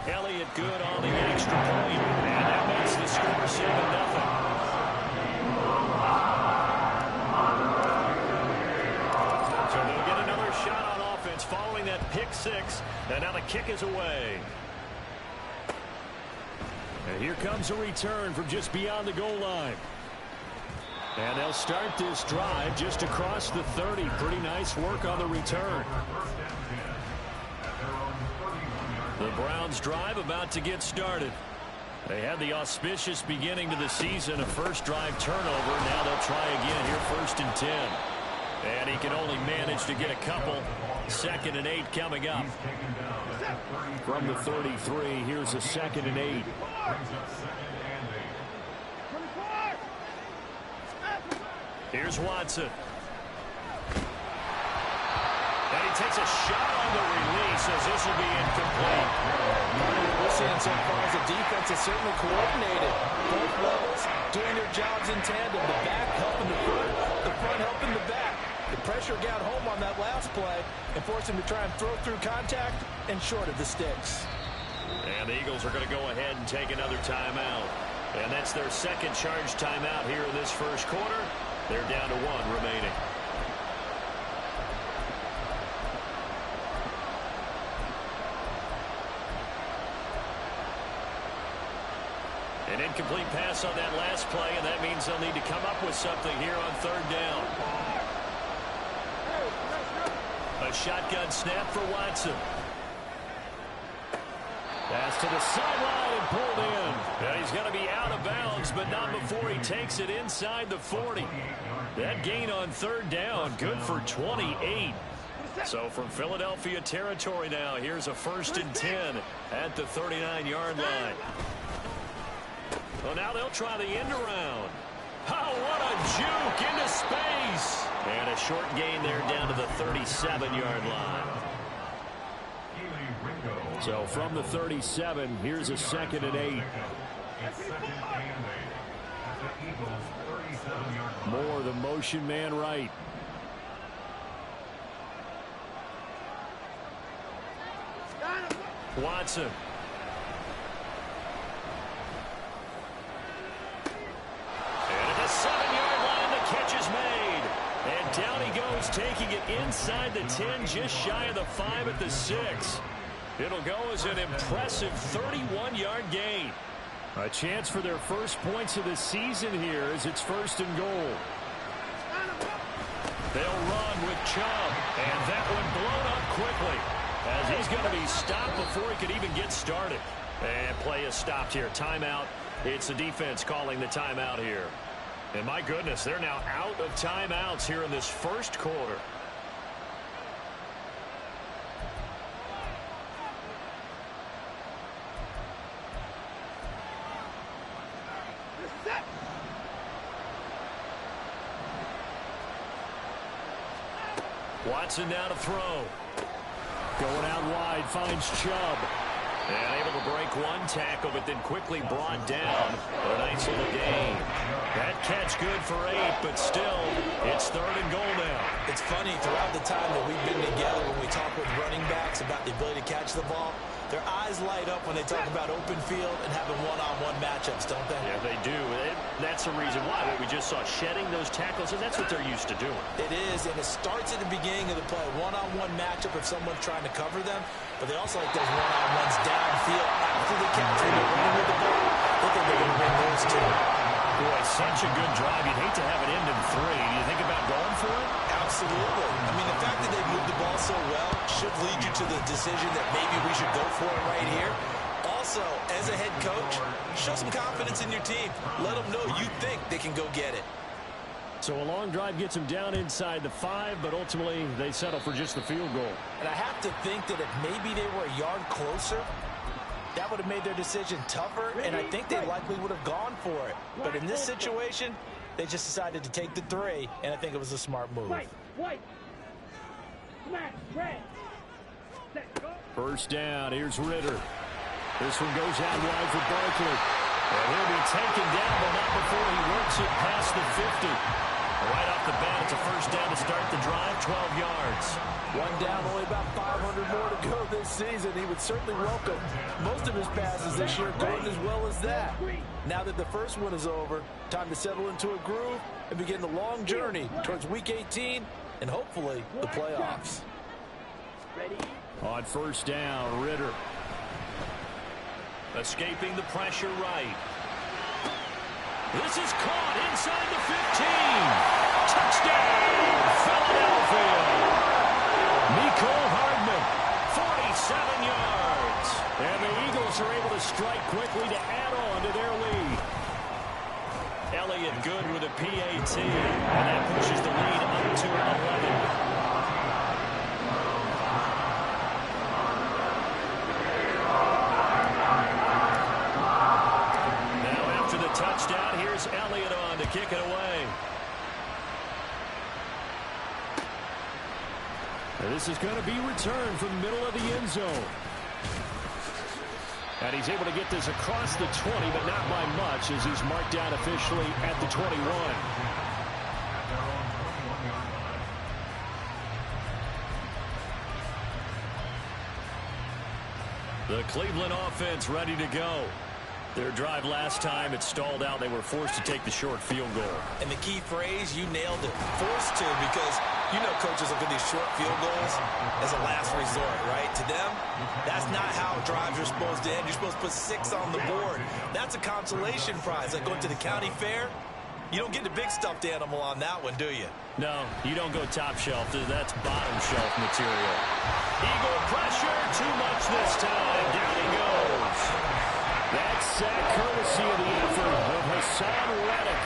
Elliott good on the extra point. And that makes the score 7-0. So they'll get another shot on offense following that pick six. And now the kick is away. And here comes a return from just beyond the goal line. And they'll start this drive just across the 30. Pretty nice work on the return. The Browns drive about to get started. They had the auspicious beginning to the season, a first drive turnover. Now they'll try again here, 1st and 10. And he can only manage to get a couple. 2nd and 8 coming up. From the 33, here's a 2nd and 8. Here's Watson. And he takes a shot on the release as this will be incomplete. What we're seeing so far is the defense is certainly coordinated. Both levels doing their jobs in tandem. The back helping the front helping the back. The pressure got home on that last play and forced him to try and throw through contact and short of the sticks. And the Eagles are going to go ahead and take another timeout. And that's their second charge timeout here in this first quarter. They're down to 1 remaining. An incomplete pass on that last play, and that means they'll need to come up with something here on 3rd down. A shotgun snap for Watson. Pass to the sideline and pulled in. And he's going to be out of bounds, but not before he takes it inside the 40. That gain on 3rd down, good for 28. So from Philadelphia territory now, here's a 1st and 10 at the 39-yard line. Well, now they'll try the end around. Oh, what a juke into space. And a short gain there down to the 37-yard line. So from the 37, here's a 2nd and 8. Moore, the motion man right. Watson. And at the 7-yard line, the catch is made. And down he goes, taking it inside the 10, just shy of the 5 at the 6. It'll go as an impressive 31-yard gain. A chance for their first points of the season here as it's 1st and goal. They'll run with Chubb, and that one blown up quickly as he's going to be stopped before he could even get started. And play is stopped here. Timeout. It's the defense calling the timeout here. And my goodness, they're now out of timeouts here in this first quarter. Watson now to throw. Going out wide, finds Chubb. And able to break one tackle, but then quickly brought down. But a nice little gain. That catch good for 8, but still, it's 3rd and goal now. It's funny, throughout the time that we've been together, when we talk with running backs about the ability to catch the ball, their eyes light up when they talk about open field and having one-on-one matchups, don't they? Yeah, they do. That's the reason why. We just saw shedding those tackles, and that's what they're used to doing. It is, and it starts at the beginning of the play. One-on-one matchup if someone's trying to cover them, but they also like those one-on-ones downfield after the catch when they're running with the ball. They think they're going to win those too. Boy, such a good drive. You'd hate to have it end in 3. Do you think about going for it? Absolutely. I mean, the fact that they moved the ball so well should lead you to the decision that maybe we should go for it right here. Also, as a head coach, show some confidence in your team. Let them know you think they can go get it. So a long drive gets them down inside the 5, but ultimately they settle for just the field goal. And I have to think that if maybe they were a yard closer, that would have made their decision tougher, and I think they likely would have gone for it. But in this situation, they just decided to take the 3, and I think it was a smart move. First down, here's Ritter. This one goes out wide for Barkley. And he'll be taken down, but not before he works it past the 50. Right off the bat, it's a first down to start the drive, 12 yards. One down, only about 500 more to go this season. He would certainly welcome most of his passes this year going as well as that. Now that the first one is over, time to settle into a groove and begin the long journey towards Week 18 and hopefully the playoffs. On first down, Ridder. Escaping the pressure right. This is caught inside the 15. Touchdown, Philadelphia. Mecole Hardman, 47 yards. And the Eagles are able to strike quickly to add on to their lead. Elliott good with a PAT. And that pushes the lead up to 11. Touchdown. Here's Elliott on to kick it away. This is going to be returned from the middle of the end zone. And he's able to get this across the 20, but not by much as he's marked down officially at the 21. The Cleveland offense ready to go. Their drive last time, it stalled out. They were forced to take the short field goal. And the key phrase, you nailed it. Forced to, because you know coaches look at these short field goals as a last resort, right? To them, that's not how drives are supposed to end. You're supposed to put 6 on the board. That's a consolation prize. Like going to the county fair, you don't get the big stuffed animal on that one, do you? No, you don't go top shelf. That's bottom shelf material. Eagle pressure, too much this time. Down he goes. That sack courtesy of the effort of Haason Reddick.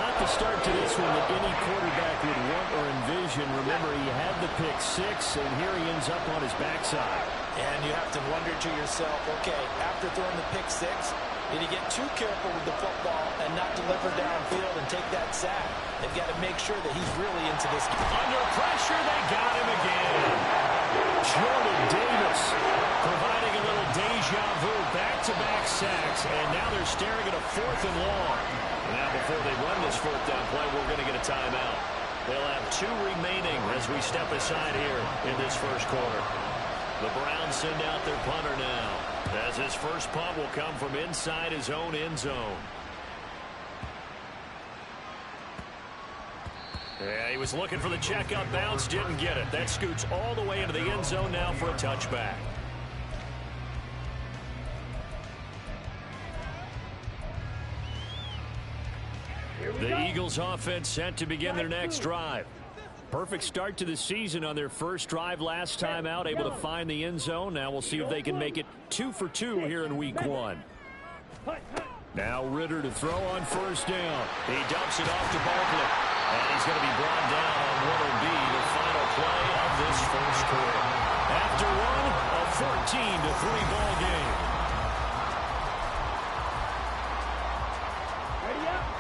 Not the start to this one that any quarterback would want or envision. Remember, he had the pick 6, and here he ends up on his backside. And you have to wonder to yourself, okay, after throwing the pick 6, did he get too careful with the football and not deliver downfield and take that sack? They've got to make sure that he's really into this. Under pressure, they got him again. Jordan Davis providing a little deja vu, back-to-back sacks, and now they're staring at a 4th and long. Now before they run this 4th down play, we're going to get a timeout. They'll have 2 remaining as we step aside here in this first quarter. The Browns send out their punter now, as his first punt will come from inside his own end zone. Yeah, he was looking for the checkout bounce, didn't get it. That scoots all the way into the end zone now for a touchback. The Eagles offense set to begin their next drive. Perfect start to the season on their first drive last time out, able to find the end zone. Now we'll see if they can make it 2 for 2 here in week 1. Now Ridder to throw on first down. He dumps it off to Barkley. And he's going to be brought down on what will be the final play of this first quarter. After one, a 14-3 ball game.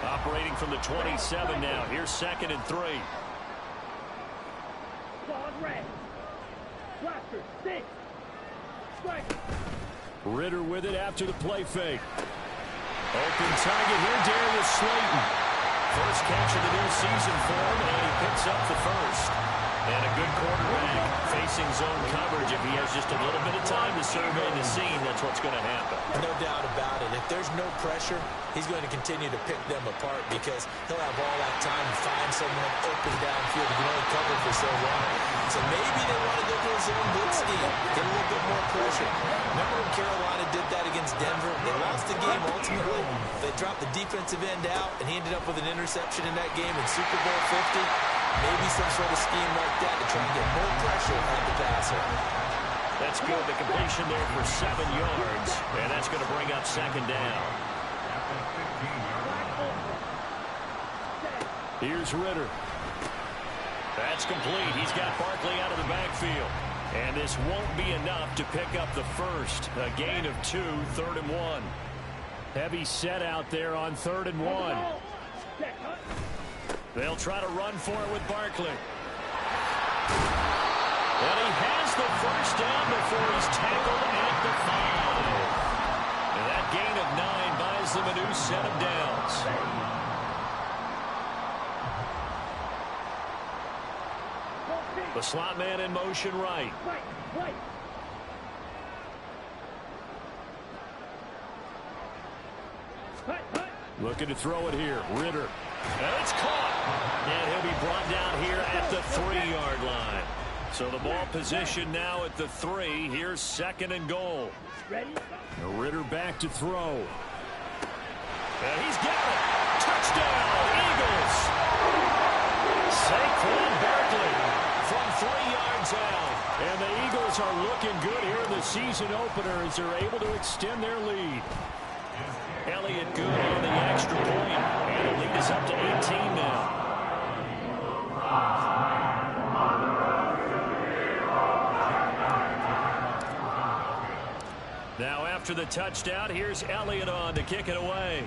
Operating from the 27 now. Here's 2nd and 3. Ridder with it after the play fake. Open target here, Darius Slayton. First catch of the new season for him, and he picks up the first. And a good quarterback facing zone coverage. If he has just a little bit of time to survey the scene, that's what's going to happen. No doubt about it. If there's no pressure, he's going to continue to pick them apart because he'll have all that time to find someone open downfield. He can only cover for so long. So maybe they want to go to a zone blitz scheme, get a little bit more pressure. Remember when Carolina did that against Denver? They lost the game ultimately. They dropped the defensive end out, and he ended up with an interception in that game in Super Bowl 50. Maybe some sort of scheme like that to try and get more pressure on the passer. That's good. The completion there for 7 yards, and that's going to bring up 2nd down. Here's Ridder. That's complete. He's got Barkley out of the backfield. And this won't be enough to pick up the first. A gain of 2, 3rd and 1. Heavy set out there on 3rd and 1. They'll try to run for it with Barkley. And he has the first down before he's tackled at the 5. And that gain of 9 buys them a new set of downs. The slot man in motion right. Looking to throw it here. Ritter. And it's caught. And he'll be brought down here at the 3-yard line. So the ball position now at the 3. Here's 2nd and goal. Now Ritter back to throw. And he's got it. Touchdown, Eagles. Saquon Barkley from 3 yards out. And the Eagles are looking good here in the season opener as they're able to extend their lead. Elliott good on the extra point. And the lead is up to 18 now. Now after the touchdown, here's Elliott on to kick it away.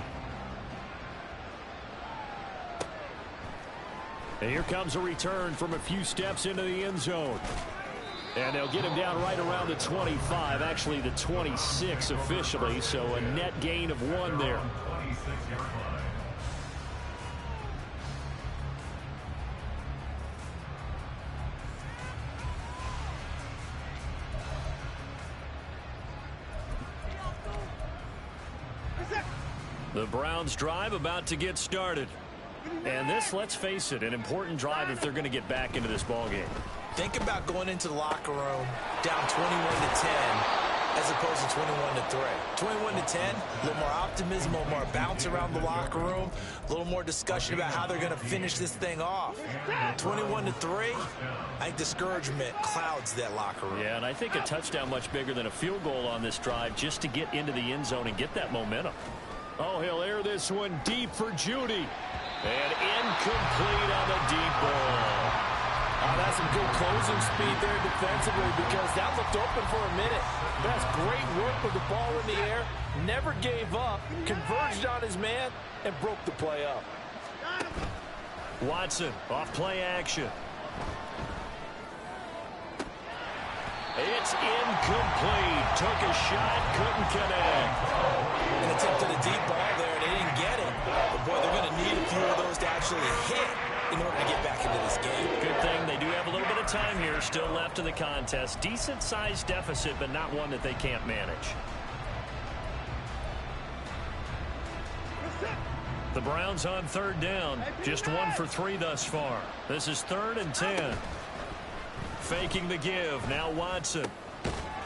And here comes a return from a few steps into the end zone. And they'll get him down right around the 25, actually the 26 officially, so a net gain of 1 there. The Browns drive about to get started. And this, let's face it, an important drive if they're going to get back into this ballgame. Think about going into the locker room down 21-10 as opposed to 21-3. 21-10, a little more optimism, a little more bounce around the locker room, a little more discussion about how they're going to finish this thing off. 21-3, I think discouragement clouds that locker room. Yeah, and I think a touchdown much bigger than a field goal on this drive just to get into the end zone and get that momentum. Oh, he'll air this one deep for Judy. And incomplete on the deep ball. Oh, that's some good closing speed there defensively because that looked open for a minute. That's great work with the ball in the air. Never gave up, converged on his man, and broke the play up. Watson off play action. It's incomplete. Took a shot, couldn't connect. An attempt at a deep ball there, and they didn't get it. But, boy, they're going to need a few of those to actually hit in order to get back into this game. Good thing they do have a little bit of time here still left in the contest. Decent-sized deficit, but not one that they can't manage. The Browns on 3rd down. Just 1 for 3 thus far. This is 3rd and 10. Faking the give. Now Watson.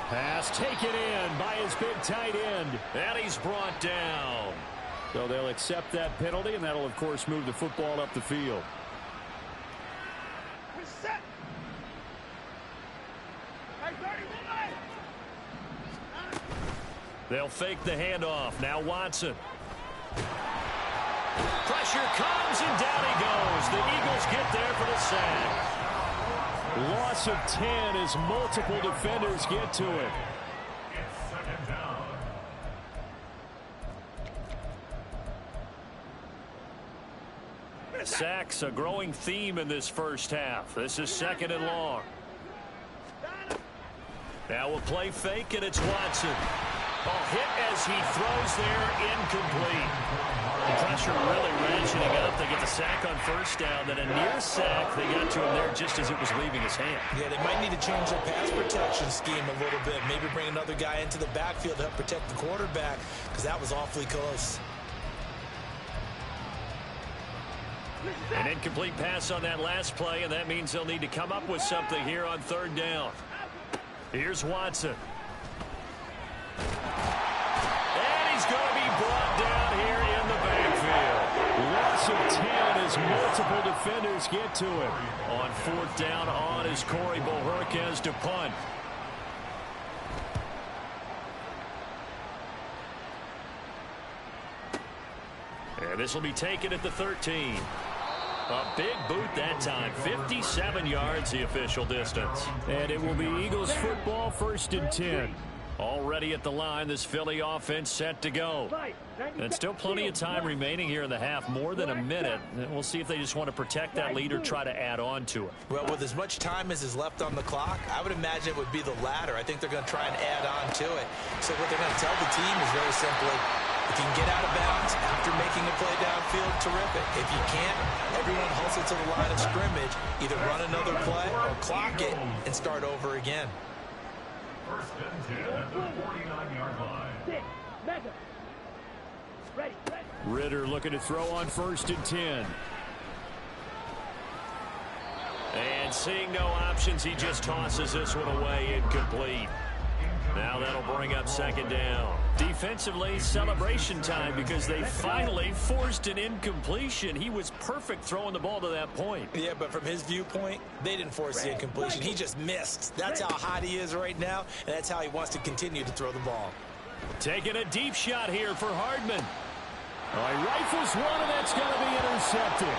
Pass taken in by his big tight end. And he's brought down. So they'll accept that penalty, and that'll, of course, move the football up the field. They'll fake the handoff. Now Watson. Pressure comes, and down he goes. The Eagles get there for the sack. Loss of 10 as multiple defenders get to it. Sacks, a growing theme in this first half. This is 2nd and long. Now we'll play fake, and it's Watson. Hit as he throws there, incomplete. The pressure really ratcheting up. They get the sack on 1st down, then a near sack. They got to him there just as it was leaving his hand. Yeah, they might need to change their pass protection scheme a little bit. Maybe bring another guy into the backfield to help protect the quarterback, because that was awfully close. An incomplete pass on that last play, and that means they'll need to come up with something here on 3rd down. Here's Watson. And he's going to be brought down here in the backfield. Loss of 10 as multiple defenders get to him. On 4th down on is Corey Bohorquez to punt. And this will be taken at the 13. A big boot that time. 57 yards the official distance. And it will be Eagles football, 1st and 10. Already at the line, this Philly offense set to go. And still plenty of time remaining here in the half, more than a minute. And we'll see if they just want to protect that lead or try to add on to it. Well, with as much time as is left on the clock, I would imagine it would be the latter. I think they're going to try and add on to it. So what they're going to tell the team is very simply, If you can get out of bounds after making a play downfield, terrific. If you can't, everyone hustle to the line of scrimmage, either run another play or clock it and start over again. First and 10 at the 49-yard line. Ready. Ridder looking to throw on first and 10. And seeing no options, he just tosses this one away, incomplete. Now that'll bring up second down. Defensively, celebration time because they finally forced an incompletion. He was perfect throwing the ball to that point. Yeah, but from his viewpoint, they didn't force the incompletion. He just missed. That's how hot he is right now, and that's how he wants to continue to throw the ball. Taking a deep shot here for Hardman. He rifles one, and that's going to be intercepted.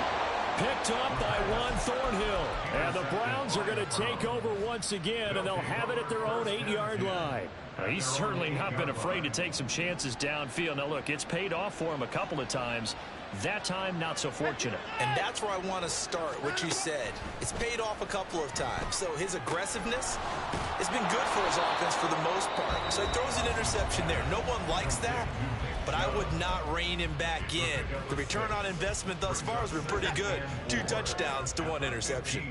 Picked up by Juan Thornhill. And the Browns are going to take over once again, and they'll have it at their own 8-yard line. He's certainly not been afraid to take some chances downfield. Now, look, it's paid off for him a couple of times. That time, not so fortunate. And that's where I want to start, what you said. It's paid off a couple of times. So his aggressiveness has been good for his offense for the most part. So he throws an interception there. No one likes that, but I would not rein him back in. The return on investment thus far has been pretty good. 2 touchdowns to 1 interception.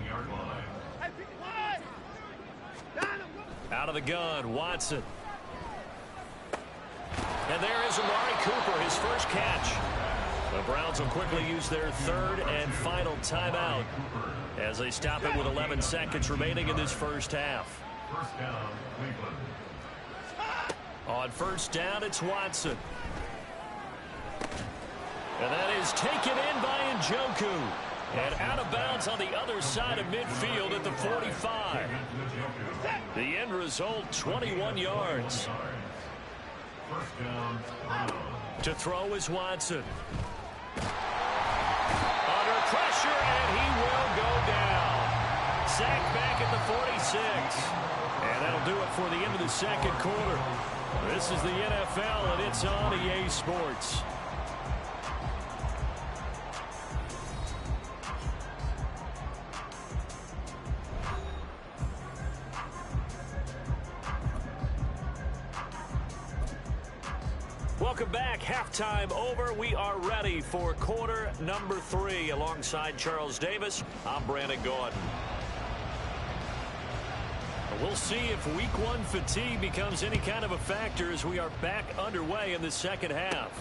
Out of the gun, Watson. And there is Amari Cooper, his first catch. The Browns will quickly use their third and final timeout as they stop it with 11 seconds remaining in this first half. First down, Cleveland. On first down, it's Watson. And that is taken in by Njoku. And out of bounds on the other side of midfield at the 45. The end result, 21 yards. First down, to throw is Watson. Under pressure, and he will go down. Sacked back at the 46. And that'll do it for the end of the second quarter. This is the NFL, and it's on EA Sports. Welcome back. Halftime over. We are ready for quarter number 3. Alongside Charles Davis, I'm Brandon Gaudin. We'll see if week 1 fatigue becomes any kind of a factor as we are back underway in the second half.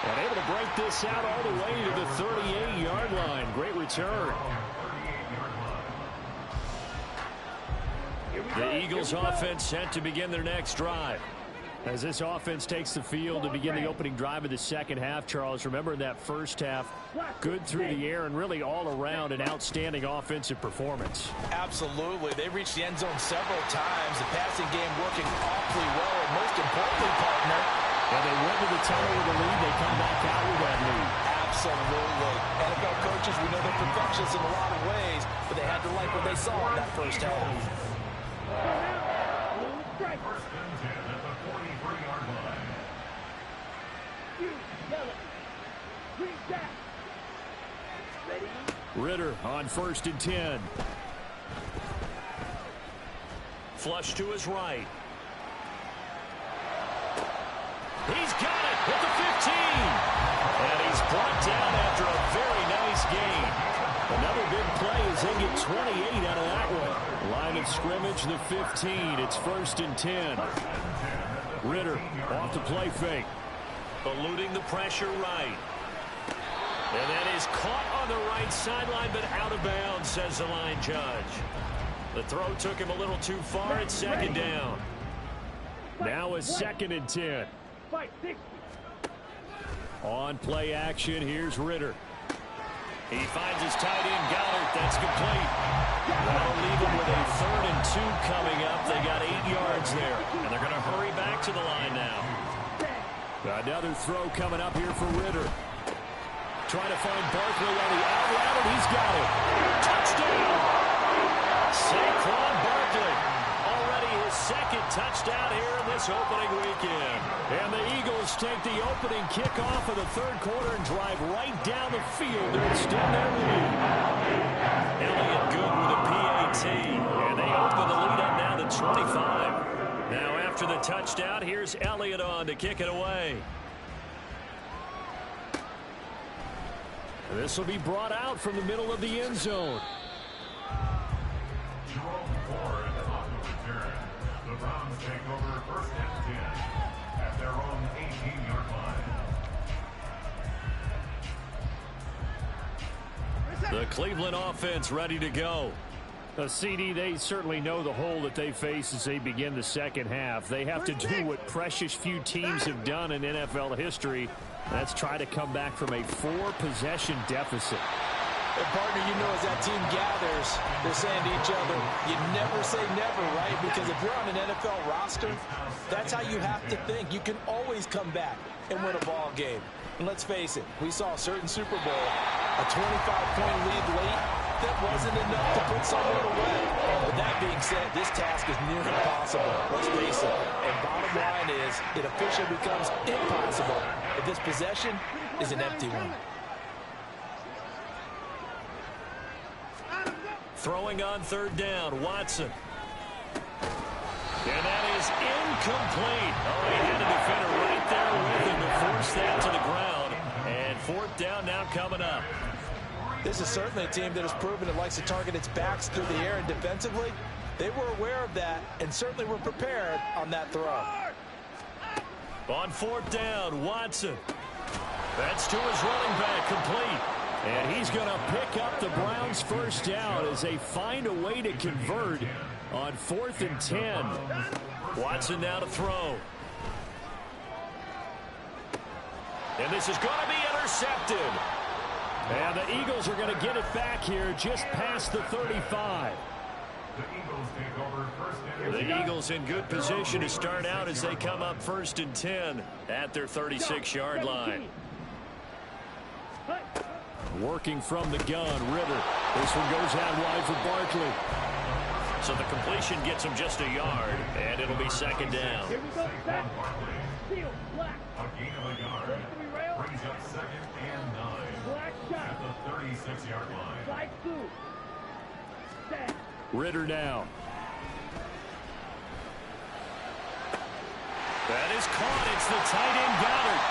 And able to break this out all the way to the 38-yard line. Great return. The Eagles offense set to begin their next drive. As this offense takes the field to begin the opening drive of the second half, Charles, remember that first half, good through the air and really all around an outstanding offensive performance. Absolutely. They reached the end zone several times. The passing game working awfully well, and most importantly, partner, and they went to the tunnel with a lead. They come back out with that lead. Absolutely. NFL coaches, we know they're perfectionists in a lot of ways, but they had to like what they saw in that first half. First and 10 at the 43-yard line. Ridder on first and 10. Flush to his right. He's got it at the 15. And he's brought down after a very nice gain. Another big play as they get 28 out of that one. Line of scrimmage, the 15. It's first and 10. Ridder off the play fake. Eluding the pressure right. And that is caught on the right sideline, but out of bounds, says the line judge. The throw took him a little too far. It's second down. Now a second and 10. On play action, here's Ridder. He finds his tight end, Goddard. That's complete. That'll leave him with a 3rd and 2 coming up. They got 8 yards there, and they're going to hurry back to the line now. Another throw coming up here for Ridder. Trying to find Barkley on the out route, and he's got it. Touchdown! Saquon Barkley. Already his 2nd touchdown here in this opening weekend. And the Eagles take the opening kickoff of the 3rd quarter and drive right down the field to extend their lead. Elliott good with a PAT. And they open the lead up now to 25. Now after after the touchdown. Here's Elliott on to kick it away. This will be brought out from the middle of the end zone. Jerome Ford on the return. The Browns take over first and 10 at their own 18-yard line. The Cleveland offense ready to go. CD, they certainly know the hole that they face as they begin the second half. They have to do what precious few teams have done in NFL history. That's try to come back from a 4-possession deficit. And partner, you know, as that team gathers, they're saying to each other, you never say never, right? Because if you're on an NFL roster, that's how you have to think. You can always come back and win a ball game. And let's face it, we saw a certain Super Bowl, a 25-point lead late, that wasn't enough to put someone away. But that being said, this task is near impossible. Let's face it. And bottom line is, it officially becomes impossible if this possession is an empty one. Throwing on third down, Watson. And that is incomplete. Oh, he had a defender right there with him to force that to the ground. And fourth down now coming up. This is certainly a team that has proven it likes to target its backs through the air, and defensively, they were aware of that and certainly were prepared on that throw. On fourth down, Watson. That's to his running back, complete. And he's going to pick up the Browns' first down as they find a way to convert on 4th and 10. Watson now to throw. And this is going to be intercepted. And the Eagles are going to get it back here just past the 35. The Eagles in good position to start out as they come up 1st and 10 at their 36-yard line. Working from the gun, Ritter. This one goes out wide for Barkley. So the completion gets him just a yard, and it'll be second down. Here we go. A gain of a yard. Brings up 2nd and 9 at the 36-yard line. Ritter now. That is caught. It's the tight end Goddard.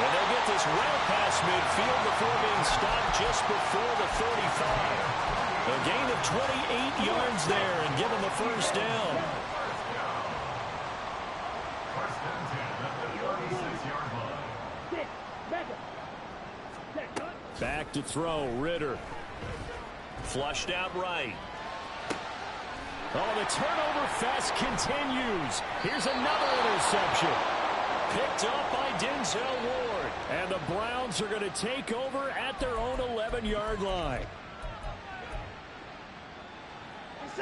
And they'll get this well past midfield before being stopped just before the 35. A gain of 28 yards there and give them the first down. First and 10 at the 36-yard line. Back to throw, Ritter. Flushed out right. Oh, the turnover fest continues. Here's another interception. Picked up by Denzel Ward. And the Browns are going to take over at their own 11-yard line.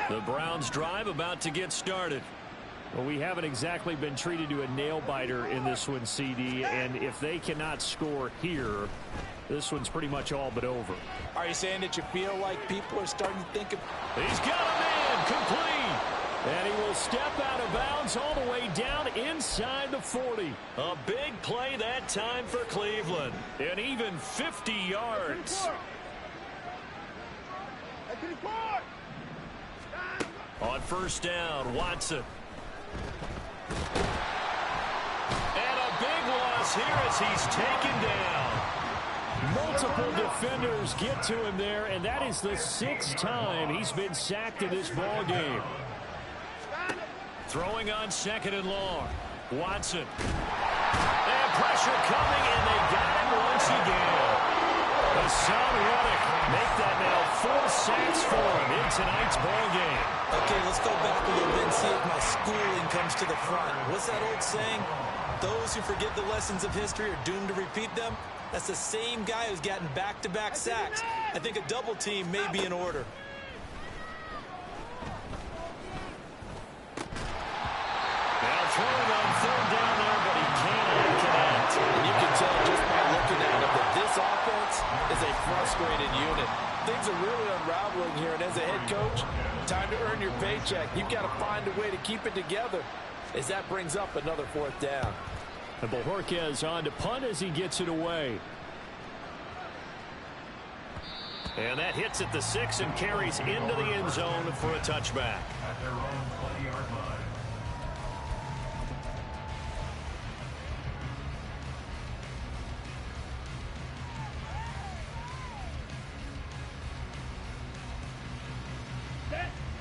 The Browns drive about to get started. Well, we haven't exactly been treated to a nail-biter in this one, CD. And if they cannot score here, this one's pretty much all but over. Are you saying that you feel like people are starting to think of... He's got a man, complete. And he will step out of bounds all the way down inside the 40. A big play that time for Cleveland. And even 50 yards. On first down, Watson. And a big loss here as he's taken down. Multiple defenders get to him there, and that is the 6th time he's been sacked in this ball game. Throwing on 2nd and long. Watson. And pressure coming, and they got him once again. Hassan Reddick make that now 4 sacks for him in tonight's ball game. Okay, let's go back a little bit and see if my schooling comes to the front. What's that old saying? Those who forget the lessons of history are doomed to repeat them. That's the same guy who's gotten back-to-back sacks. I think a double team may be in order. Now throwing on third down there, but he cannot connect. And you can tell just by looking at him that this offense is a frustrated unit. Things are really unraveling here, and as a head coach, time to earn your paycheck. You've got to find a way to keep it together as that brings up another 4th down. And Bojorquez on to punt as he gets it away. And that hits at the 6 and carries into the end zone for a touchback. At their own 20-yard line.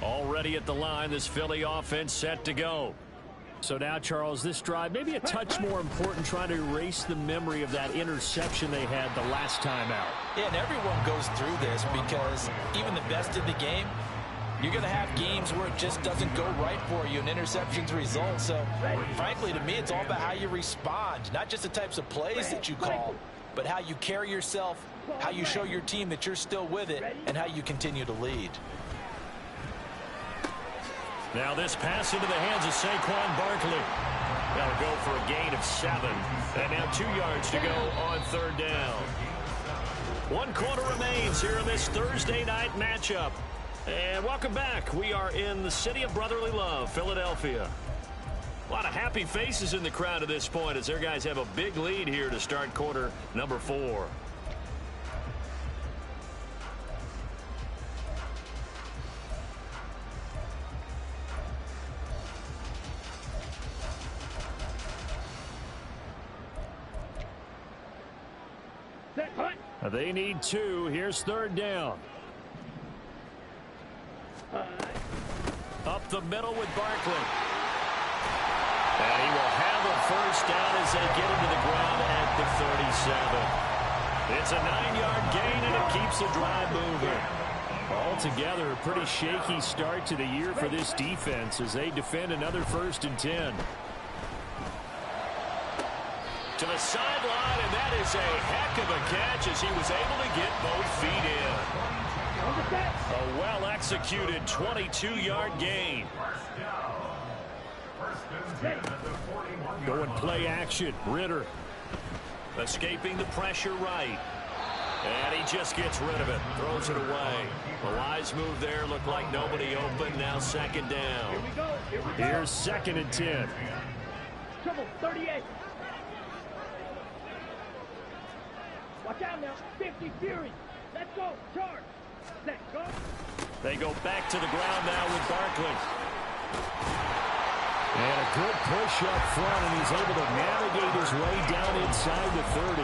Already at the line, this Philly offense set to go. So now, Charles, this drive maybe a touch more important, trying to erase the memory of that interception they had the last time out. Yeah, and everyone goes through this because even the best in the game, you're going to have games where it just doesn't go right for you and interceptions result. So, frankly, to me, it's all about how you respond, not just the types of plays that you call, but how you carry yourself, how you show your team that you're still with it, and how you continue to lead. Now this pass into the hands of Saquon Barkley. That'll go for a gain of 7. And now 2 yards to go on third down. 1 quarter remains here in this Thursday night matchup. And welcome back. We are in the city of brotherly love, Philadelphia. A lot of happy faces in the crowd at this point as their guys have a big lead here to start quarter number 4. They need 2. Here's third down. Up the middle with Barkley. And he will have a first down as they get into the ground at the 37. It's a 9-yard gain, and it keeps the drive moving. Altogether, a pretty shaky start to the year for this defense as they defend another 1st and 10. To the sideline, and that is a heck of a catch as he was able to get both feet in. A well-executed 22-yard gain. Going play action. Ritter escaping the pressure right. And he just gets rid of it. Throws it away. A wise move there. Looked like nobody open. Now 2nd down. Here's 2nd and 10. Trouble, 38. Watch out now. 50 Fury. Let's go. Charge. Let's go. They go back to the ground now with Barkley. And a good push up front, and he's able to navigate his way down inside the 30.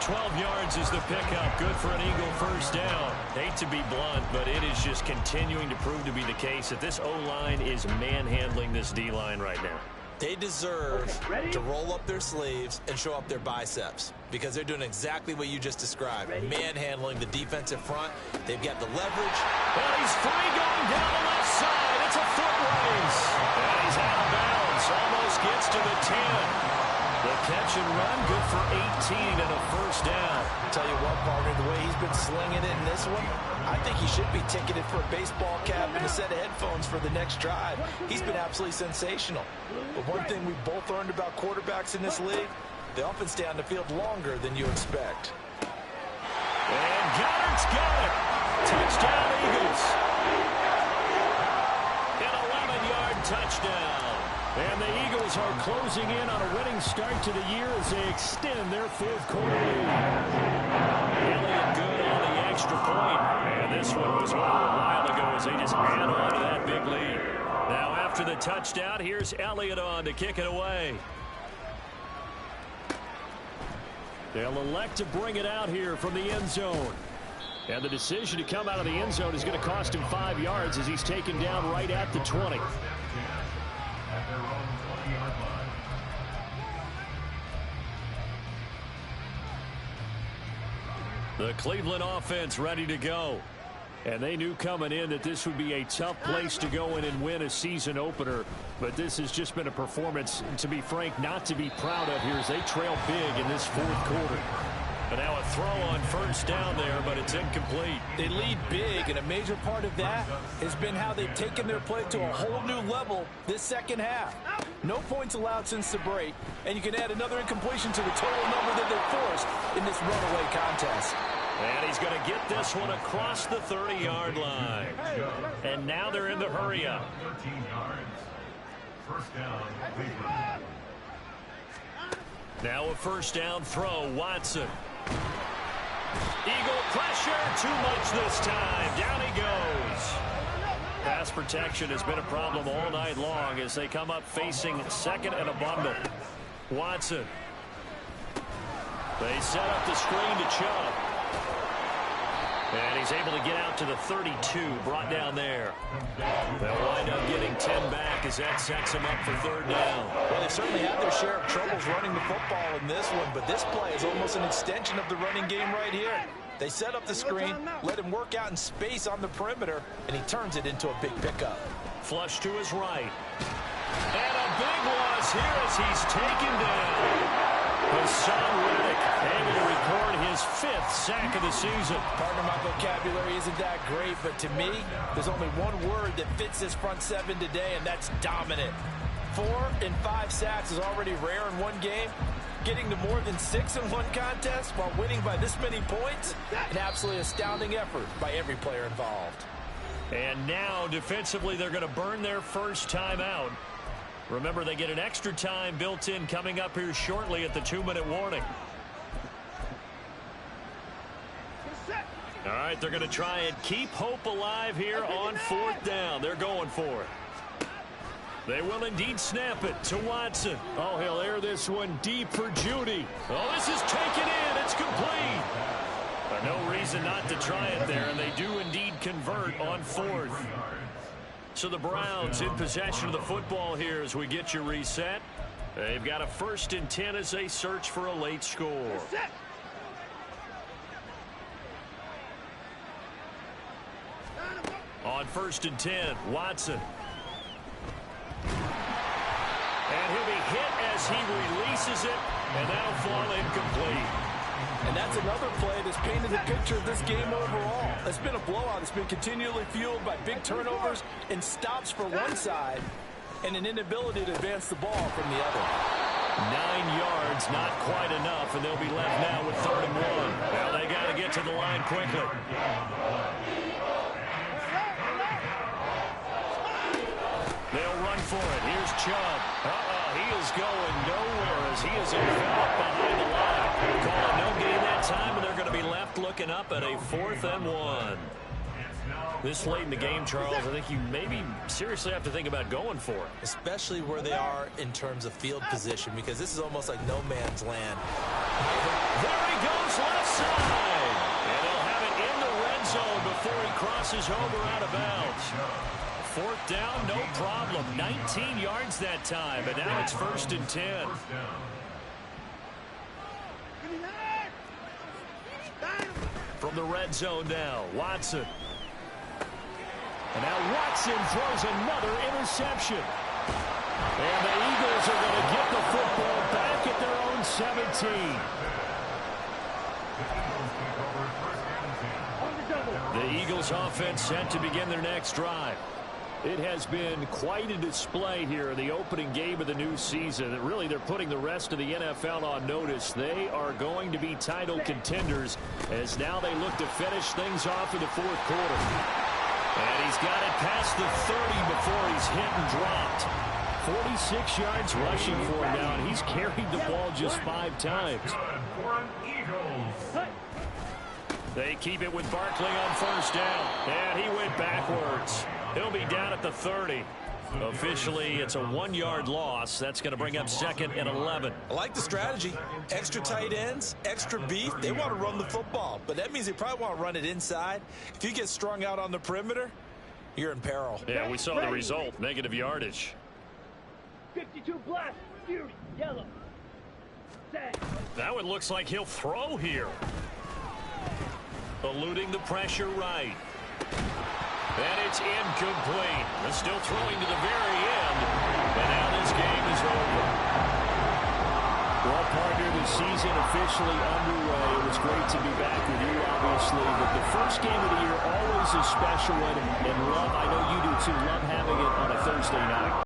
12 yards is the pickup. Good for an Eagle first down. Hate to be blunt, but it is just continuing to prove to be the case that this O-line is manhandling this D-line right now. They deserve to roll up their sleeves and show up their biceps because they're doing exactly what you just described. Manhandling the defensive front. They've got the leverage. And he's free going down the left side. It's a foot race. And he's out of bounds. Almost gets to the 10. The catch and run, good for 18 and a first down. Tell you what, partner, the way he's been slinging it in this one, I think he should be ticketed for a baseball cap and a set of headphones for the next drive. He's been absolutely sensational. But one thing we both learned about quarterbacks in this league, they often stay on the field longer than you expect. And Goddard's got it. Touchdown, Eagles. An 11-yard touchdown. And the Eagles are closing in on a winning start to the year as they extend their 4th quarter lead. Elliott good on the extra point. And this one was a while ago as they just add on to that big lead. Now after the touchdown, here's Elliott on to kick it away. They'll elect to bring it out here from the end zone. And the decision to come out of the end zone is going to cost him 5 yards as he's taken down right at the 20. At their own 20-yard line. The Cleveland offense ready to go. And they knew coming in that this would be a tough place to go in and win a season opener. But this has just been a performance, to be frank, not to be proud of here as they trail big in this 4th quarter. And now a throw on first down there, but it's incomplete. They lead big, and a major part of that has been how they've taken their play to a whole new level this second half. No points allowed since the break, and you can add another incompletion to the total number that they forced in this runaway contest. And he's going to get this one across the 30-yard line. And now they're in the hurry-up. 13 yards. First down, Cleveland. Now a first down throw, Watson. Eagle pressure, too much this time. Down he goes. Pass protection has been a problem all night long as they come up facing 2nd and a bundle. Watson. They set up the screen to Chubb. And he's able to get out to the 32, brought down there. They'll wind up getting 10 back as that sets him up for third down. Well, they certainly had their share of troubles running the football in this one, but this play is almost an extension of the running game right here. They set up the screen, let him work out in space on the perimeter, and he turns it into a big pickup. Flush to his right. And a big loss here as he's taken down. Hassan Reddick able to record his 5th sack of the season. Partner, my vocabulary isn't that great, but to me, there's only one word that fits this front seven today, and that's dominant. 4 and 5 sacks is already rare in one game. Getting to more than 6 in one contest while winning by this many points, an absolutely astounding effort by every player involved. And now, defensively, they're going to burn their first timeout. Remember, they get an extra time built in coming up here shortly at the 2-minute warning. All right, they're going to try and keep hope alive here on 4th down. They're going for it. They will indeed snap it to Watson. Oh, he'll air this one deep for Judy. Oh, this is taken in. It's complete. No reason not to try it there, and they do indeed convert on 4th. So the Browns in possession of the football here as we get you reset. They've got a 1st and 10 as they search for a late score. On 1st and 10, Watson. And he'll be hit as he releases it, and that'll fall incomplete. And that's another play that's painted the picture of this game overall. It's been a blowout. It's been continually fueled by big turnovers and stops for one side and an inability to advance the ball from the other. 9 yards, not quite enough, and they'll be left now with 3rd and 1. Now they got to get to the line quickly. They'll run for it. Here's Chubb. He is going nowhere as he is enveloped behind the line. Calling no gain that time, and they're going to be left looking up at a 4th and 1. This late in the game, Charles, I think you maybe seriously have to think about going for it. Especially where they are in terms of field position, because this is almost like no man's land. There he goes left side. And he'll have it in the red zone before he crosses over out of bounds. 4th down, no problem. 19 yards that time, but now it's 1st and 10. From the red zone now, Watson. And now Watson throws another interception. And the Eagles are going to get the football back at their own 17. The Eagles offense set to begin their next drive. It has been quite a display here in the opening game of the new season. Really, they're putting the rest of the NFL on notice. They are going to be title contenders as now they look to finish things off in the 4th quarter. And he's got it past the 30 before he's hit and dropped. 46 yards rushing for him now, and he's carried the ball just 5 times. They keep it with Barkley on 1st down, and he went backwards. He'll be down at the 30. Officially, it's a 1-yard loss. That's going to bring up 2nd and 11. I like the strategy. Extra tight ends, extra beef. They want to run the football, but that means they probably want to run it inside. If you get strung out on the perimeter, you're in peril. Yeah, we saw the result. Negative yardage. 52 black, Fury, yellow. Set. That one looks like he'll throw here. Eluding the pressure right. And it's incomplete. They're still throwing to the very end. And now this game is over. Well, partner, the season officially underway. It was great to be back with you, obviously. But the first game of the year, always a special one. And love, I know you do too, love having it on a Thursday night.